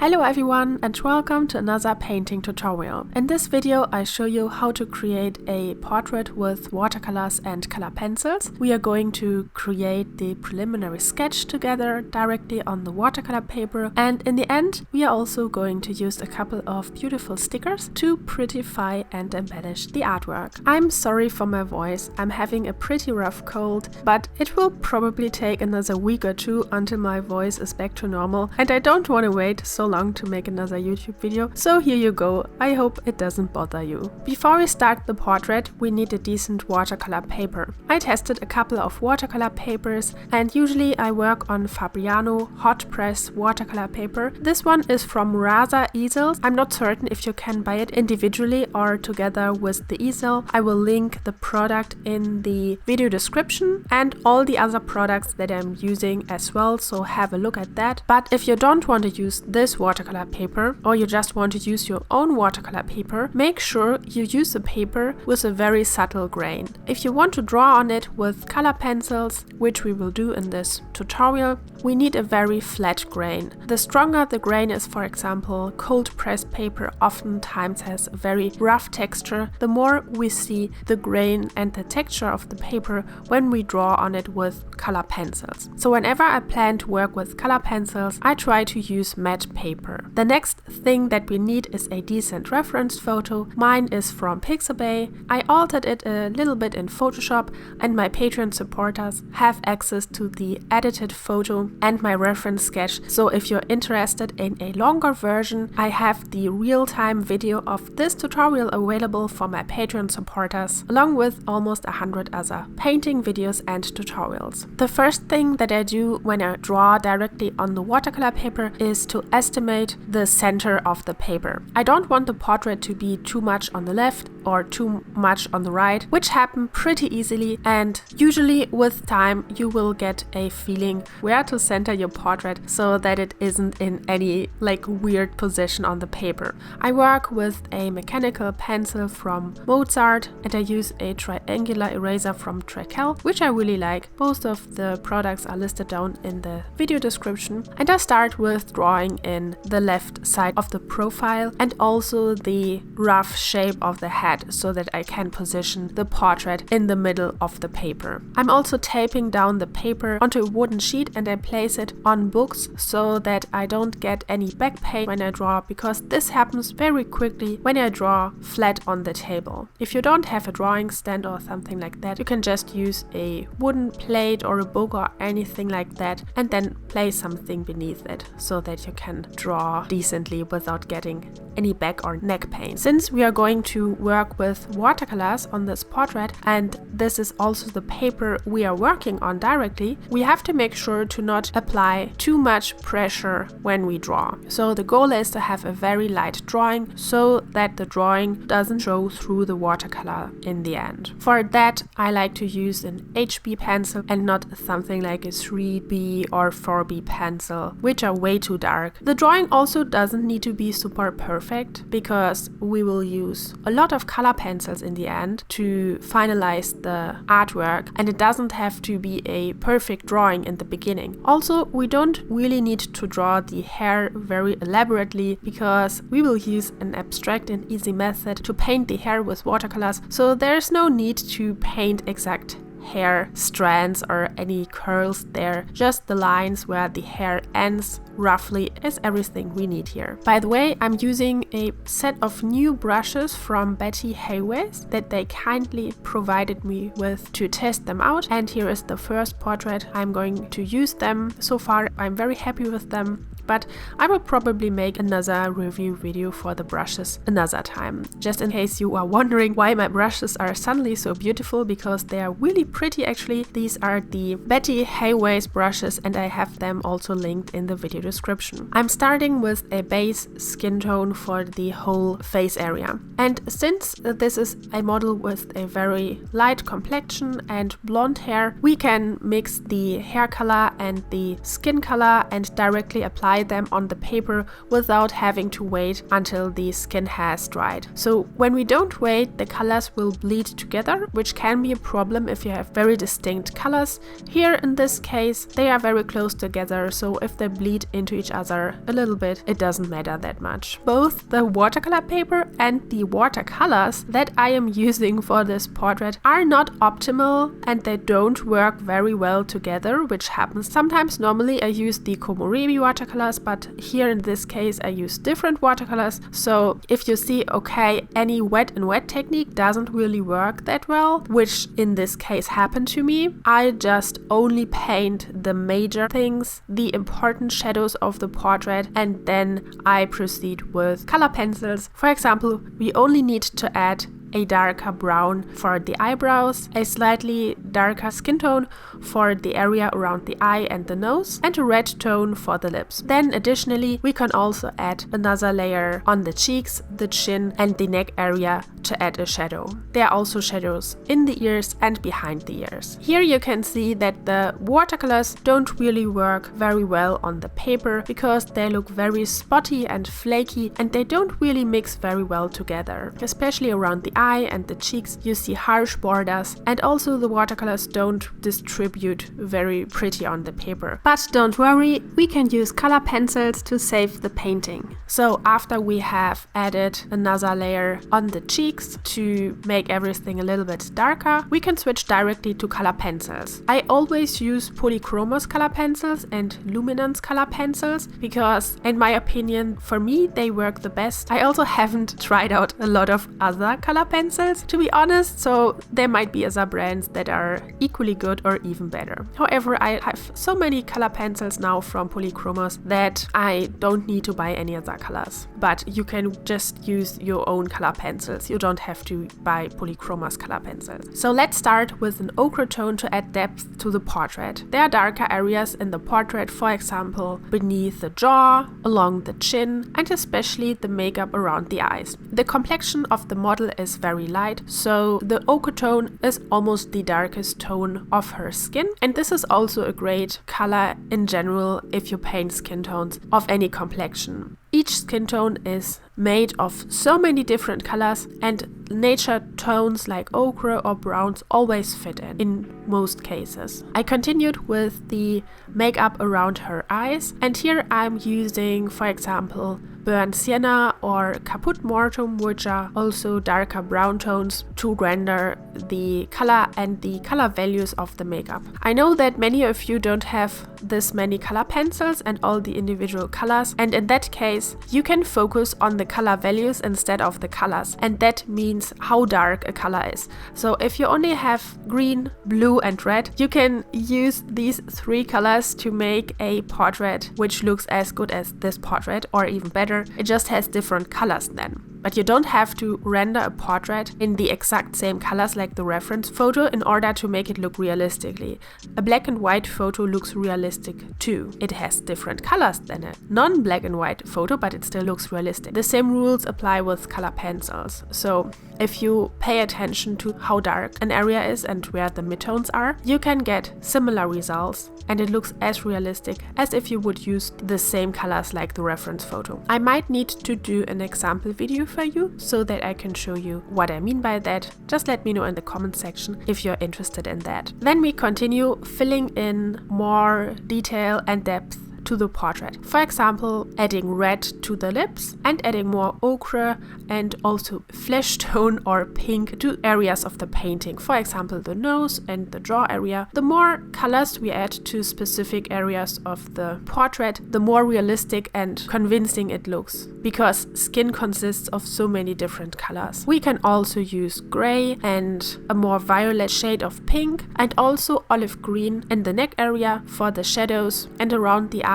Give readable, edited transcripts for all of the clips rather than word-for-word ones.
Hello everyone and welcome to another painting tutorial. In this video I show you how to create a portrait with watercolors and color pencils. We are going to create the preliminary sketch together directly on the watercolor paper, and in the end we are also going to use a couple of beautiful stickers to prettify and embellish the artwork. I'm sorry for my voice, I'm having a pretty rough cold, but it will probably take another week or two until my voice is back to normal, and I don't want to wait so long to make another YouTube video, so here you go. I hope it doesn't bother you. Before we start the portrait, we need a decent watercolor paper. I tested a couple of watercolor papers, and usually I work on Fabriano hot press watercolor paper. This one is from Raza easels. I'm not certain if you can buy it individually or together with the easel. I will link the product in the video description and all the other products that I'm using as well, so have a look at that. But if you don't want to use this watercolor paper, or you just want to use your own watercolor paper, make sure you use a paper with a very subtle grain. If you want to draw on it with color pencils, which we will do in this tutorial, we need a very flat grain. The stronger the grain is, for example, cold pressed paper oftentimes has a very rough texture, the more we see the grain and the texture of the paper when we draw on it with color pencils. So whenever I plan to work with color pencils, I try to use matte paper. The next thing that we need is a decent reference photo. Mine is from Pixabay. I altered it a little bit in Photoshop, and my Patreon supporters have access to the edited photo and my reference sketch. So if you're interested in a longer version, I have the real-time video of this tutorial available for my Patreon supporters, along with almost 100 other painting videos and tutorials. The first thing that I do when I draw directly on the watercolor paper is to estimate the center of the paper. I don't want the portrait to be too much on the left or too much on the right, which happen pretty easily, and usually with time you will get a feeling where to center your portrait so that it isn't in any weird position on the paper. I work with a mechanical pencil from Mozart, and I use a triangular eraser from Trekell, which I really like. Both of the products are listed down in the video description, and I start with drawing in the left side of the profile and also the rough shape of the head so that I can position the portrait in the middle of the paper. I'm also taping down the paper onto a wooden sheet, and I place it on books so that I don't get any back pain when I draw, because this happens very quickly when I draw flat on the table. If you don't have a drawing stand or something like that, you can just use a wooden plate or a book or anything like that, and then place something beneath it so that you can draw decently without getting any back or neck pain. Since we are going to work with watercolors on this portrait, and this is also the paper we are working on directly, we have to make sure to not apply too much pressure when we draw. So the goal is to have a very light drawing so that the drawing doesn't show through the watercolor in the end. For that, I like to use an HB pencil and not something like a 3B or 4B pencil, which are way too dark. The drawing also doesn't need to be super perfect, because we will use a lot of color pencils in the end to finalize the artwork, and it doesn't have to be a perfect drawing in the beginning. Also, we don't really need to draw the hair very elaborately, because we will use an abstract and easy method to paint the hair with watercolors, so there's no need to paint exact hair strands or any curls there. Just the lines where the hair ends roughly is everything we need here. By the way, I'm using a set of new brushes from Betty Hayways that they kindly provided me with to test them out, and here is the first portrait. I'm going to use them. So far I'm very happy with them, but I will probably make another review video for the brushes another time. Just in case you are wondering why my brushes are suddenly so beautiful, because they are really pretty actually. These are the Betty Hayways brushes, and I have them also linked in the video description. I'm starting with a base skin tone for the whole face area, and since this is a model with a very light complexion and blonde hair, we can mix the hair color and the skin color and directly apply apply them on the paper without having to wait until the skin has dried. So when we don't wait, the colors will bleed together, which can be a problem if you have very distinct colors. Here in this case, they are very close together, so if they bleed into each other a little bit, it doesn't matter that much. Both the watercolor paper and the watercolors that I am using for this portrait are not optimal, and they don't work very well together, which happens sometimes. Normally I use the Komorebi watercolors, but here in this case I use different watercolors. So if you see, okay, any wet and wet technique doesn't really work that well, which in this case happened to me, I just only paint the major things, the important shadows of the portrait, and then I proceed with color pencils. For example, we only need to add a darker brown for the eyebrows, a slightly darker skin tone for the area around the eye and the nose, and a red tone for the lips. Then additionally, we can also add another layer on the cheeks, the chin, and the neck area to add a shadow. There are also shadows in the ears and behind the ears. Here you can see that the watercolors don't really work very well on the paper because they look very spotty and flaky, and they don't really mix very well together. Especially around the eye and the cheeks, you see harsh borders, and also the watercolors don't distribute very pretty on the paper. But don't worry, we can use color pencils to save the painting. So after we have added another layer on the cheeks to make everything a little bit darker, we can switch directly to color pencils. I always use Polychromos color pencils and Luminance color pencils because, in my opinion, for me they work the best. I also haven't tried out a lot of other color pencils, to be honest, so there might be other brands that are equally good or even better. However, I have so many color pencils now from Polychromos that I don't need to buy any other colors. But you can just use your own color pencils. You don't have to buy Polychromos color pencils. So let's start with an ochre tone to add depth to the portrait. There are darker areas in the portrait, for example, beneath the jaw, along the chin, and especially the makeup around the eyes. The complexion of the model is very light, so the ochre tone is almost the darkest tone of her skin, and this is also a great color in general if you paint skin tones of any complexion. Each skin tone is made of so many different colors, and nature tones like ochre or browns always fit in most cases. I continued with the makeup around her eyes, and here I'm using, for example, burnt sienna or caput mortuum, which are also darker brown tones, to render the color and the color values of the makeup. I know that many of you don't have this many color pencils and all the individual colors, and in that case you can focus on the color values instead of the colors, and that means how dark a color is. So if you only have green, blue and red, you can use these three colors to make a portrait which looks as good as this portrait, or even better. It just has different colors then. But you don't have to render a portrait in the exact same colors like the reference photo in order to make it look realistically. A black and white photo looks realistic too. It has different colors than a non-black and white photo, but it still looks realistic. The same rules apply with color pencils. So if you pay attention to how dark an area is and where the midtones are, you can get similar results, and it looks as realistic as if you would use the same colors like the reference photo. I might need to do an example video for you so that I can show you what I mean by that. Just let me know in the comment section if you're interested in that. Then we continue filling in more detail and depth to the portrait. For example, adding red to the lips and adding more ochre and also flesh tone or pink to areas of the painting. For example, the nose and the jaw area. The more colors we add to specific areas of the portrait, the more realistic and convincing it looks, because skin consists of so many different colors. We can also use gray and a more violet shade of pink, and also olive green in the neck area for the shadows, and around the eyes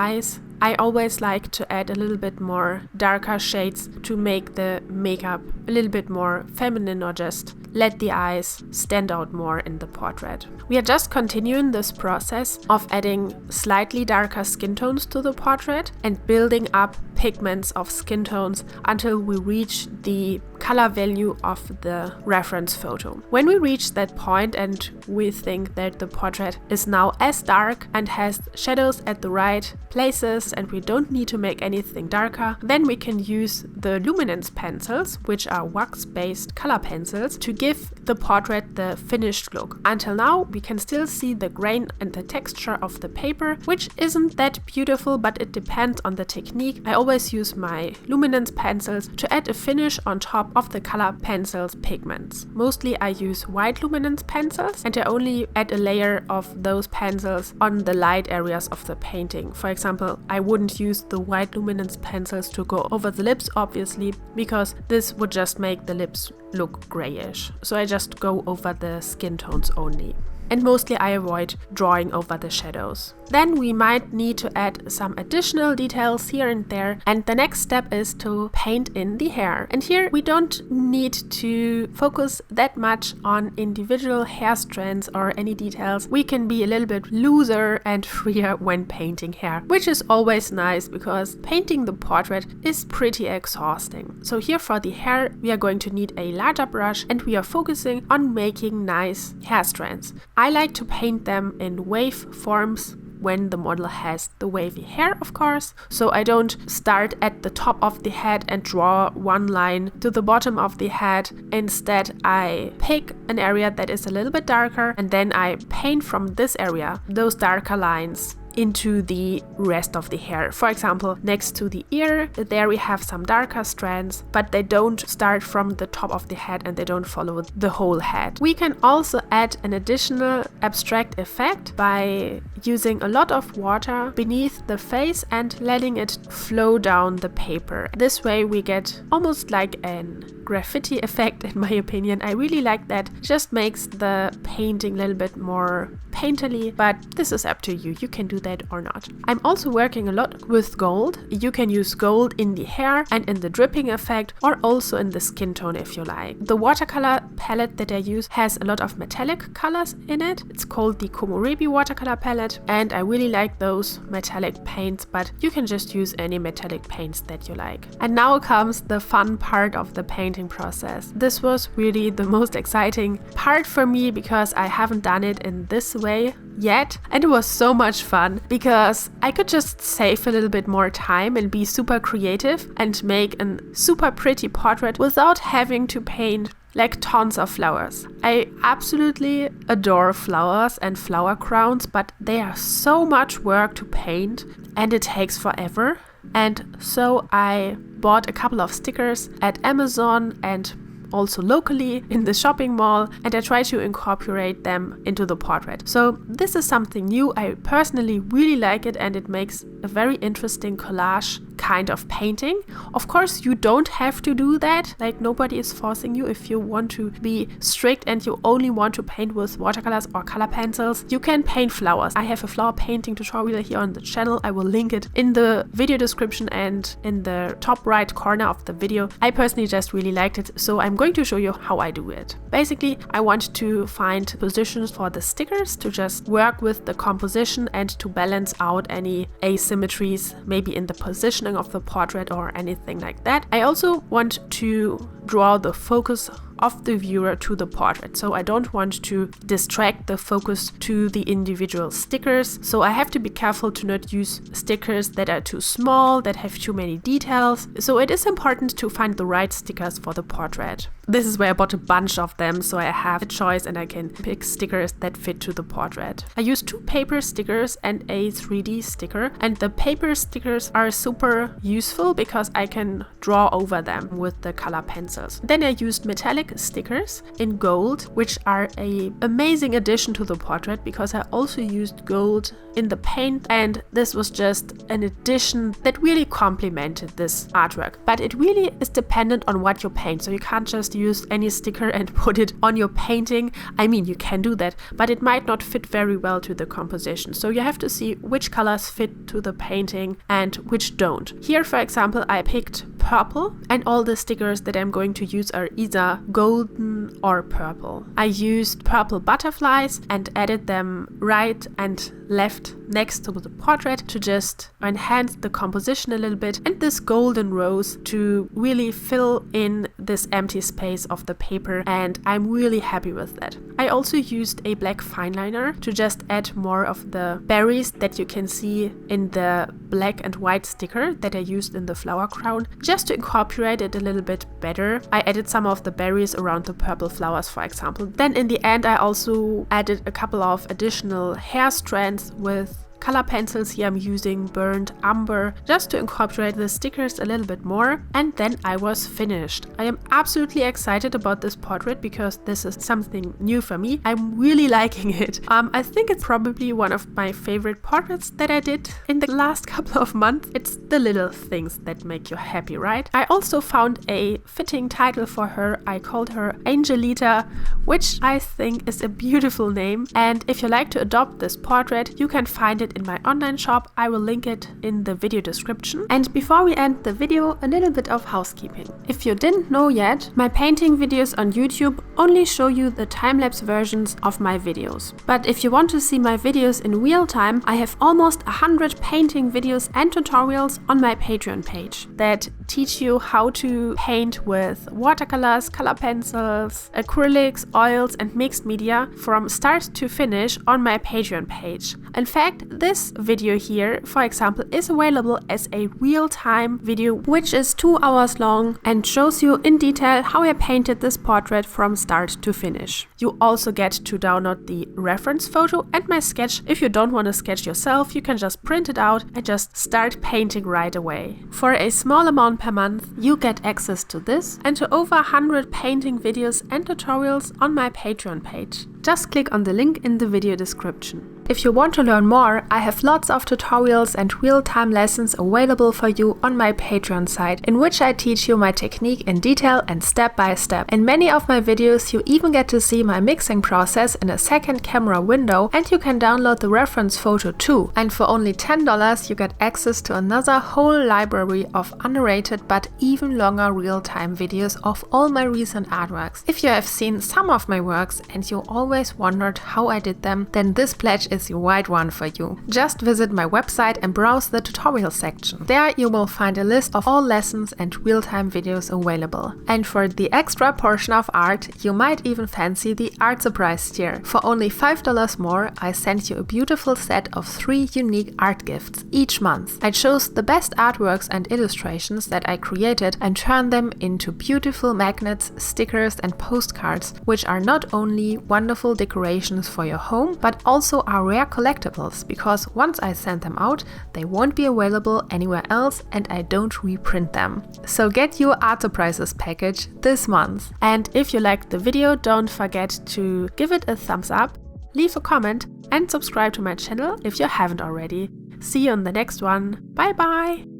I always like to add a little bit more darker shades to make the makeup a little bit more feminine, or just let the eyes stand out more in the portrait. We are just continuing this process of adding slightly darker skin tones to the portrait and building up pigments of skin tones until we reach the color value of the reference photo. When we reach that point and we think that the portrait is now as dark and has shadows at the right places and we don't need to make anything darker, then we can use the Luminance pencils, which are wax-based color pencils, to give the portrait the finished look. Until now, we can still see the grain and the texture of the paper, which isn't that beautiful, but it depends on the technique. I always use my Luminance pencils to add a finish on top of the color pencils pigments. Mostly I use white Luminance pencils, and I only add a layer of those pencils on the light areas of the painting. For example, I wouldn't use the white Luminance pencils to go over the lips, obviously, because this would just make the lips look grayish. So I just go over the skin tones only. And mostly I avoid drawing over the shadows. Then we might need to add some additional details here and there, and the next step is to paint in the hair. And here we don't need to focus that much on individual hair strands or any details. We can be a little bit looser and freer when painting hair, which is always nice because painting the portrait is pretty exhausting. So here for the hair we are going to need a larger brush, and we are focusing on making nice hair strands. I like to paint them in wave forms when the model has the wavy hair, of course. So I don't start at the top of the head and draw one line to the bottom of the head. Instead, I pick an area that is a little bit darker, and then I paint from this area those darker lines into the rest of the hair. For example, next to the ear, there we have some darker strands, but they don't start from the top of the head and they don't follow the whole head. We can also add an additional abstract effect by using a lot of water beneath the face and letting it flow down the paper. This way we get almost like an graffiti effect, in my opinion. I really like that. It just makes the painting a little bit more painterly, but this is up to you. You can do that or not. I'm also working a lot with gold. You can use gold in the hair and in the dripping effect, or also in the skin tone if you like. The watercolor palette that I use has a lot of metallic colors in it. It's called the Komorebi watercolor palette, and I really like those metallic paints, but you can just use any metallic paints that you like. And now comes the fun part of the painting process. This was really the most exciting part for me because I haven't done it in this way yet, and it was so much fun because I could just save a little bit more time and be super creative and make a super pretty portrait without having to paint like tons of flowers. I absolutely adore flowers and flower crowns, but they are so much work to paint and it takes forever. And so I bought a couple of stickers at Amazon and also locally in the shopping mall, and I try to incorporate them into the portrait. So this is something new. I personally really like it, and it makes a very interesting collage kind of painting. Of course, you don't have to do that. Like, nobody is forcing you. If you want to be strict and you only want to paint with watercolors or color pencils, you can paint flowers. I have a flower painting tutorial here on the channel. I will link it in the video description and in the top right corner of the video. I personally just really liked it, so I'm going to show you how I do it. Basically, I want to find positions for the stickers to just work with the composition and to balance out any asymmetries, maybe in the positioning of the portrait or anything like that. I also want to draw the focus of the viewer to the portrait, so I don't want to distract the focus to the individual stickers. So I have to be careful to not use stickers that are too small, that have too many details. So it is important to find the right stickers for the portrait. This is where I bought a bunch of them, so I have a choice and I can pick stickers that fit to the portrait. I use 2 paper stickers and a 3D sticker, and the paper stickers are super useful because I can draw over them with the color pencils. Then I used metallic stickers in gold, which are an amazing addition to the portrait because I also used gold in the paint, and this was just an addition that really complemented this artwork. But it really is dependent on what you paint, so you can't just use any sticker and put it on your painting. I mean, you can do that, but it might not fit very well to the composition. So you have to see which colors fit to the painting and which don't. Here, for example, I picked purple, and all the stickers that I'm going to use are either golden or purple. I used purple butterflies and added them right and left next to the portrait to just enhance the composition a little bit, and this golden rose to really fill in this empty space of the paper, and I'm really happy with that. I also used a black fine liner to just add more of the berries that you can see in the black and white sticker that I used in the flower crown, just to incorporate it a little bit better. I added some of the berries around the purple flowers, for example. Then in the end I also added a couple of additional hair strands with color pencils. Here I'm using burnt umber just to incorporate the stickers a little bit more, and then I was finished. I am absolutely excited about this portrait because this is something new for me. I'm really liking it. I think it's probably one of my favorite portraits that I did in the last couple of months. It's the little things that make you happy, right? I also found a fitting title for her. I called her Angelita, which I think is a beautiful name, and if you like to adopt this portrait, you can find it in my online shop. I will link it in the video description. And before we end the video, a little bit of housekeeping. If you didn't know yet, my painting videos on YouTube only show you the time-lapse versions of my videos. But if you want to see my videos in real time, I have almost 100 painting videos and tutorials on my Patreon page that teach you how to paint with watercolors, color pencils, acrylics, oils and mixed media from start to finish on my Patreon page. In fact, this video here, for example, is available as a real-time video, which is 2 hours long and shows you in detail how I painted this portrait from start to finish. You also get to download the reference photo and my sketch. If you don't want to sketch yourself, you can just print it out and just start painting right away. For a small amount per month, you get access to this and to over 100 painting videos and tutorials on my Patreon page. Just click on the link in the video description. If you want to learn more, I have lots of tutorials and real-time lessons available for you on my Patreon site, in which I teach you my technique in detail and step by step. In many of my videos, you even get to see my mixing process in a second camera window, and you can download the reference photo too. And for only $10, you get access to another whole library of underrated but even longer real-time videos of all my recent artworks. If you have seen some of my works and you always wondered how I did them, then this pledge is the right one for you. Just visit my website and browse the tutorial section. There you will find a list of all lessons and real-time videos available. And for the extra portion of art, you might even fancy the art surprise tier. For only $5 more, I send you a beautiful set of 3 unique art gifts each month. I chose the best artworks and illustrations that I created and turned them into beautiful magnets, stickers and postcards, which are not only wonderful decorations for your home, but also are rare collectibles, because once I send them out, they won't be available anywhere else and I don't reprint them. So get your art surprises package this month. And if you liked the video, don't forget to give it a thumbs up, leave a comment and subscribe to my channel if you haven't already. See you on the next one. Bye bye!